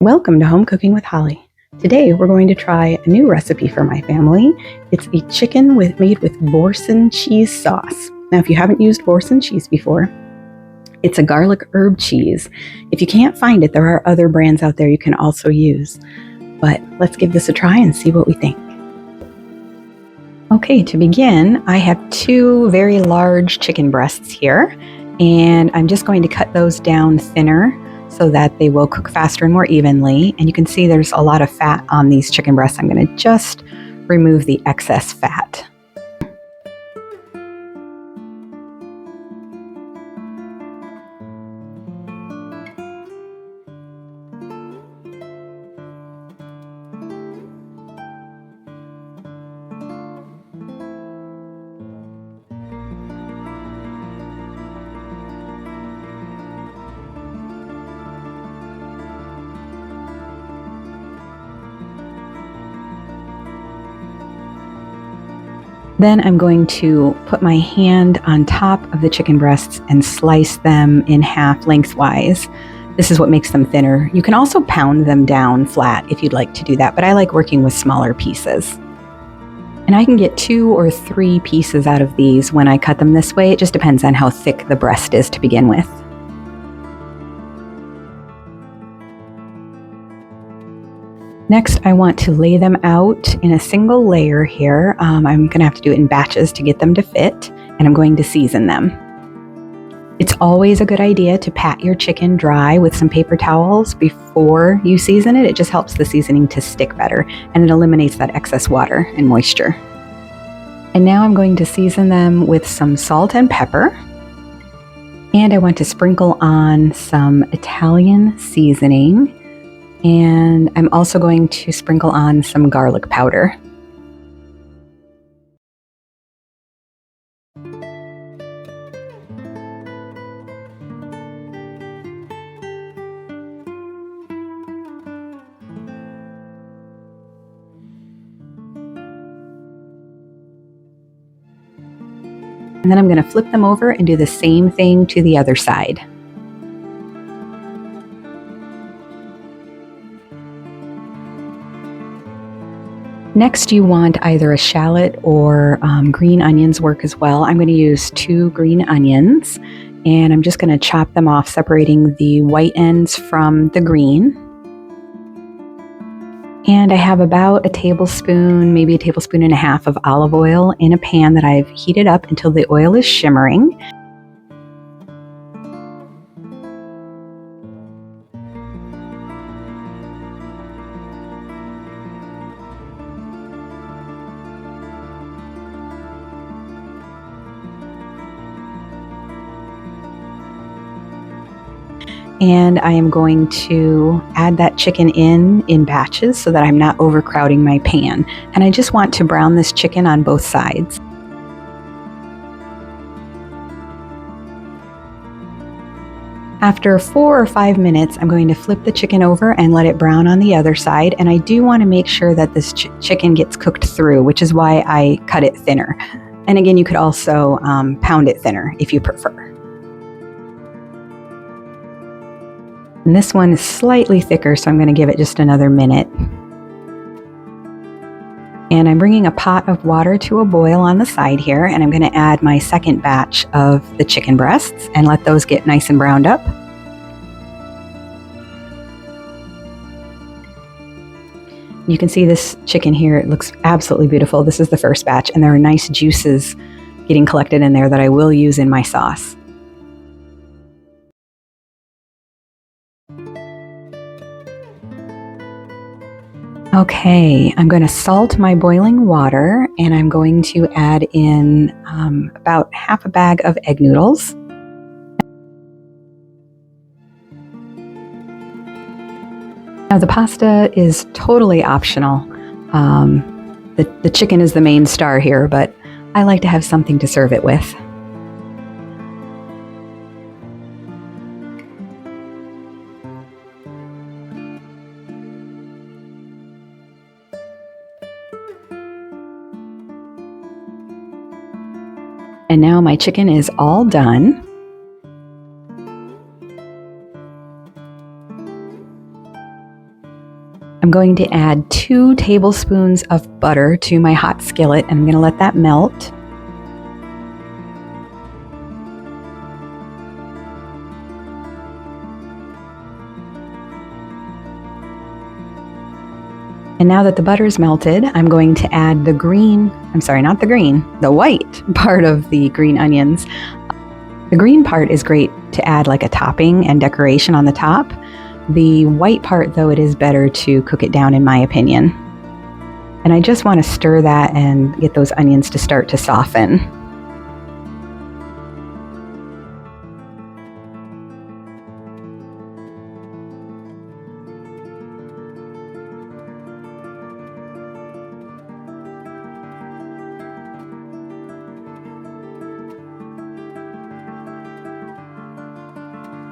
Welcome to Home Cooking with Holly. Today we're going to try a new recipe for my family. It's a chicken made with Boursin cheese sauce. Now, if you haven't used Boursin cheese before, it's a garlic herb cheese. If you can't find it, there are other brands out there you can also use. But let's give this a try and see what we think. Okay, to begin, I have 2 very large chicken breasts here, and I'm just going to cut those down thinner so that they will cook faster and more evenly. And you can see there's a lot of fat on these chicken breasts. I'm going to just remove the excess fat. Then I'm going to put my hand on top of the chicken breasts and slice them in half lengthwise. This is what makes them thinner. You can also pound them down flat if you'd like to do that, but I like working with smaller pieces. And I can get 2 or 3 pieces out of these when I cut them this way. It just depends on how thick the breast is to begin with. Next, I want to lay them out in a single layer here. I'm going to have to do it in batches to get them to fit, and I'm going to season them. It's always a good idea to pat your chicken dry with some paper towels before you season it. It just helps the seasoning to stick better, and it eliminates that excess water and moisture. And now I'm going to season them with some salt and pepper. And I want to sprinkle on some Italian seasoning. And I'm also going to sprinkle on some garlic powder. And then I'm going to flip them over and do the same thing to the other side. Next, you want either a shallot or green onions work as well. I'm going to use 2 green onions, and I'm just going to chop them off, separating the white ends from the green. And I have about a tablespoon, maybe a tablespoon and a half of olive oil in a pan that I've heated up until the oil is shimmering. And I am going to add that chicken in batches so that I'm not overcrowding my pan. And I just want to brown this chicken on both sides. After 4 or 5 minutes, I'm going to flip the chicken over and let it brown on the other side. And I do want to make sure that this chicken gets cooked through, which is why I cut it thinner. And again, you could also pound it thinner if you prefer. And this one is slightly thicker, so I'm going to give it just another minute. And I'm bringing a pot of water to a boil on the side here, and I'm going to add my second batch of the chicken breasts and let those get nice and browned up. You can see this chicken here, it looks absolutely beautiful. This is the first batch, and there are nice juices getting collected in there that I will use in my sauce. Okay, I'm going to salt my boiling water, and I'm going to add in about half a bag of egg noodles. Now the pasta is totally optional. The chicken is the main star here, but I like to have something to serve it with. And now my chicken is all done. I'm going to add 2 tablespoons of butter to my hot skillet, and I'm going to let that melt. And now that the butter is melted, I'm going to add the white part of the green onions. The green part is great to add like a topping and decoration on the top. The white part, though, it is better to cook it down in my opinion. And I just want to stir that and get those onions to start to soften.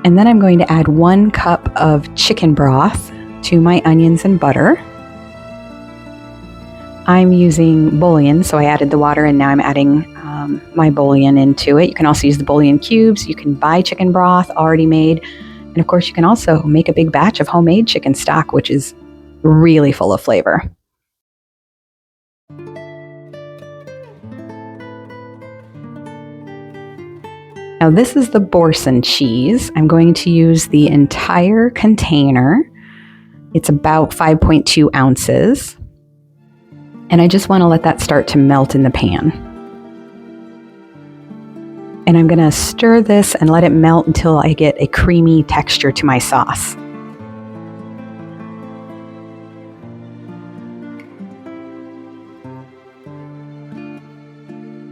And then I'm going to add 1 cup of chicken broth to my onions and butter. I'm using bouillon, so I added the water and now I'm adding my bouillon into it. You can also use the bouillon cubes. You can buy chicken broth already made. And of course, you can also make a big batch of homemade chicken stock, which is really full of flavor. Now this is the Boursin cheese. I'm going to use the entire container. It's about 5.2 ounces. And I just want to let that start to melt in the pan. And I'm going to stir this and let it melt until I get a creamy texture to my sauce.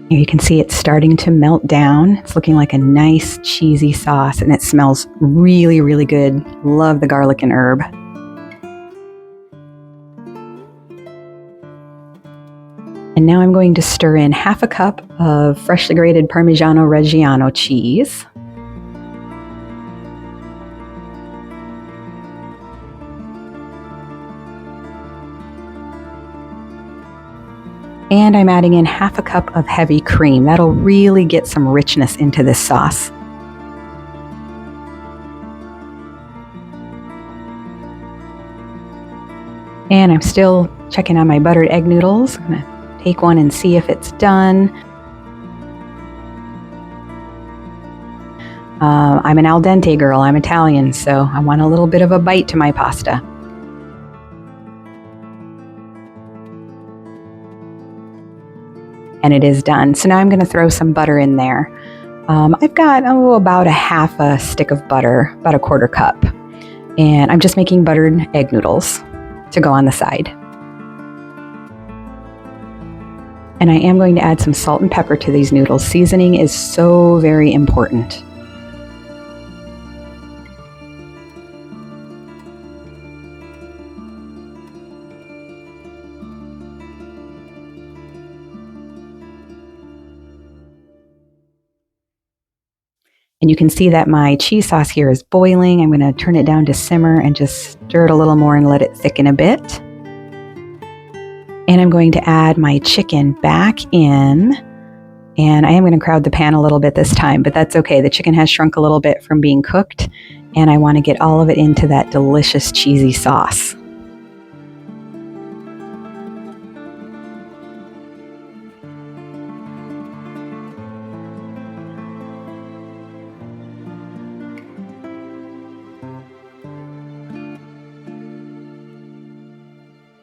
Here you can see it's starting to melt down. It's looking like a nice cheesy sauce and it smells really, really good. Love the garlic and herb. And now I'm going to stir in 1/2 cup of freshly grated Parmigiano Reggiano cheese. And I'm adding in 1/2 cup of heavy cream. That'll really get some richness into this sauce. And I'm still checking on my buttered egg noodles. I'm gonna take one and see if it's done. I'm an al dente girl, I'm Italian, so I want a little bit of a bite to my pasta. And it is done. So now I'm going to throw some butter in there. I've got about 1/2 stick of butter, about 1/4 cup. And I'm just making buttered egg noodles to go on the side. And I am going to add some salt and pepper to these noodles. Seasoning is so very important. And you can see that my cheese sauce here is boiling. I'm going to turn it down to simmer and just stir it a little more and let it thicken a bit. And I'm going to add my chicken back in. And I am going to crowd the pan a little bit this time, but that's okay. The chicken has shrunk a little bit from being cooked, and I want to get all of it into that delicious cheesy sauce.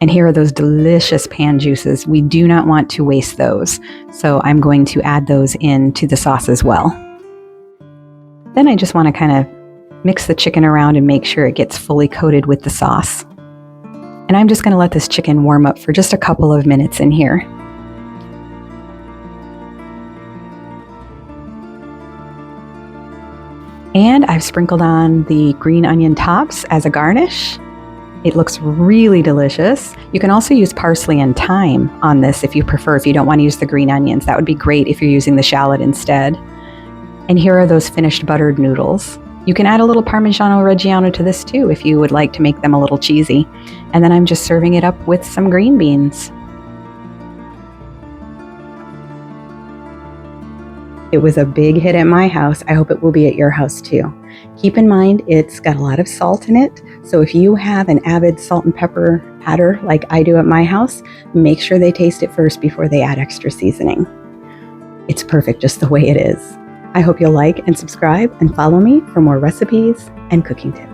And here are those delicious pan juices. We do not want to waste those. So I'm going to add those into the sauce as well. Then I just want to kind of mix the chicken around and make sure it gets fully coated with the sauce. And I'm just going to let this chicken warm up for just a couple of minutes in here. And I've sprinkled on the green onion tops as a garnish. It looks really delicious. You can also use parsley and thyme on this if you prefer, if you don't want to use the green onions. That would be great if you're using the shallot instead. And here are those finished buttered noodles. You can add a little Parmigiano Reggiano to this too if you would like to make them a little cheesy. And then I'm just serving it up with some green beans. It was a big hit at my house. I hope it will be at your house too. Keep in mind, it's got a lot of salt in it. So if you have an avid salt and pepper adder like I do at my house, make sure they taste it first before they add extra seasoning. It's perfect just the way it is. I hope you'll like and subscribe and follow me for more recipes and cooking tips.